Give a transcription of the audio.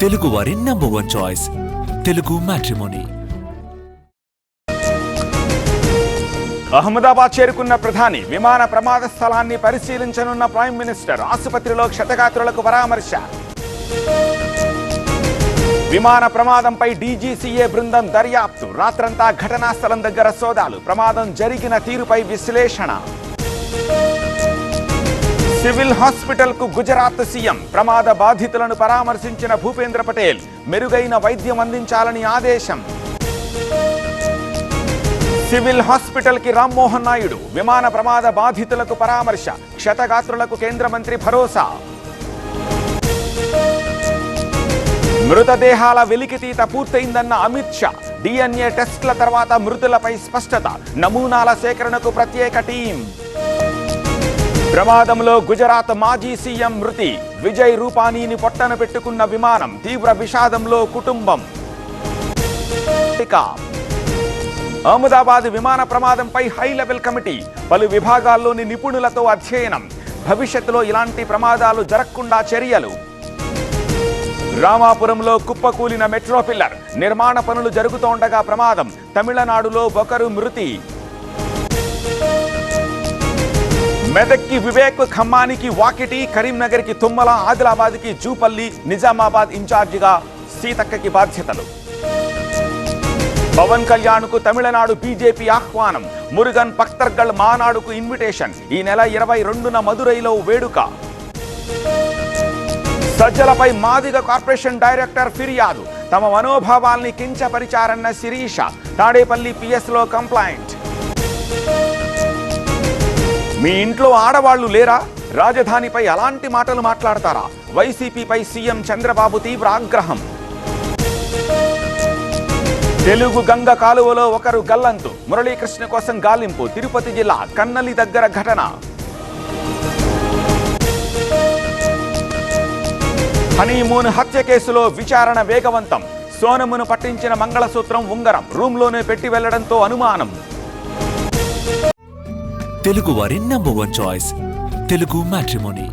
తెలుగు వారి number 1 choice Telugu matrimony. Ahmedabad చేరుకున్న ప్రధాని విమాన ప్రమాద స్థలాన్ని పరిశీలించనున్న ప్రైమ్ మినిస్టర్. ఆసుపత్రిలో క్షతగాత్రులకు పరామర్శ. విమాన ప్రమాదంపై డీజీసీఏ బృందం దర్యాప్తు. రాత్రంతా ఘటనా స్థలం దగ్గర సోదాలు. ప్రమాదం జరిగిన తీరుపై విశ్లేషణ. సివిల్ హాస్పిటల్ కు గుజరాత్ సీఎం. ప్రమాద బాధితులను పరామర్శించిన భూపేంద్ర పటేల్. మెరుగైన వైద్యం అందించాలని ఆదేశం. సివిల్ హాస్పిటల్ కి రామ్మోహన్ నాయుడు. విమాన ప్రమాద బాధితులకు పరామర్శ. క్షతగాత్రులకు కేంద్ర మంత్రి భరోసా. మృతదేహాల వెలికితీత పూర్తయిందన్న అమిత్ షా. డిఎన్ఏ టెస్ట్ల తర్వాత మృతులపై స్పష్టత. నమూనాల సేకరణకు ప్రత్యేక టీం. ప్రమాదంలో గుజరాత్ మాజీ సీఎం మృతి. విజయ్ రూపానీని పొట్టన పెట్టుకున్న విమానం. తీవ్ర విషాదంలో కుటుంబం. అహ్మదాబాద్ విమాన ప్రమాదంపై హై లెవెల్ కమిటీ. పలు విభాగాల్లోని నిపుణులతో అధ్యయనం. భవిష్యత్తులో ఇలాంటి ప్రమాదాలు జరగకుండా చర్యలు. రామాపురంలో కుప్పకూలిన మెట్రో పిల్లర్. నిర్మాణ పనులు జరుగుతోండగా ప్రమాదం. తమిళనాడులో ఒకరు మృతి. మెదక్కి వివేక్, ఖమ్మానికి వాకిటి, కరీంనగర్కి తుమ్మల, ఆదిలాబాద్కి జూపల్లి, నిజామాబాద్ ఇన్ఛార్జిగా సీతక్కకి బాధ్యతలు. పవన్ కళ్యాణ్కు తమిళనాడు బీజేపీ ఆహ్వానం. మురుగన్ పక్తర్గల్ మానాడుకు ఇన్విటేషన్. ఈ నెల 22న మదురైలో వేడుక. సజ్జలపై మాదిగ కార్పొరేషన్ డైరెక్టర్ ఫిర్యాదు. తమ మనోభావాల్ని కించపరిచారన్న శిరీష. తాడేపల్లి పిఎస్లో కంప్లైంట్. మీ ఇంట్లో ఆడవాళ్లు లేరా? రాజధానిపై అలాంటి మాటలు మాట్లాడతారా? వైసీపీపై సీఎం చంద్రబాబు తీవ్ర ఆగ్రహం. తెలుగు గంగ కాలువలో ఒకరు గల్లంతు. మురళీకృష్ణ కోసం గాలింపు. తిరుపతి జిల్లా కన్నలి దగ్గర ఘటన. హనీమూన్ హత్య కేసులో విచారణ వేగవంతం. సోనమును పట్టించిన మంగళసూత్రం, ఉంగరం రూమ్లోనే పెట్టి వెళ్లడంతో అనుమానం. తెలుగు వారి నంబర్ 1 చాయిస్ తెలుగు మ్యాట్రిమోనీ.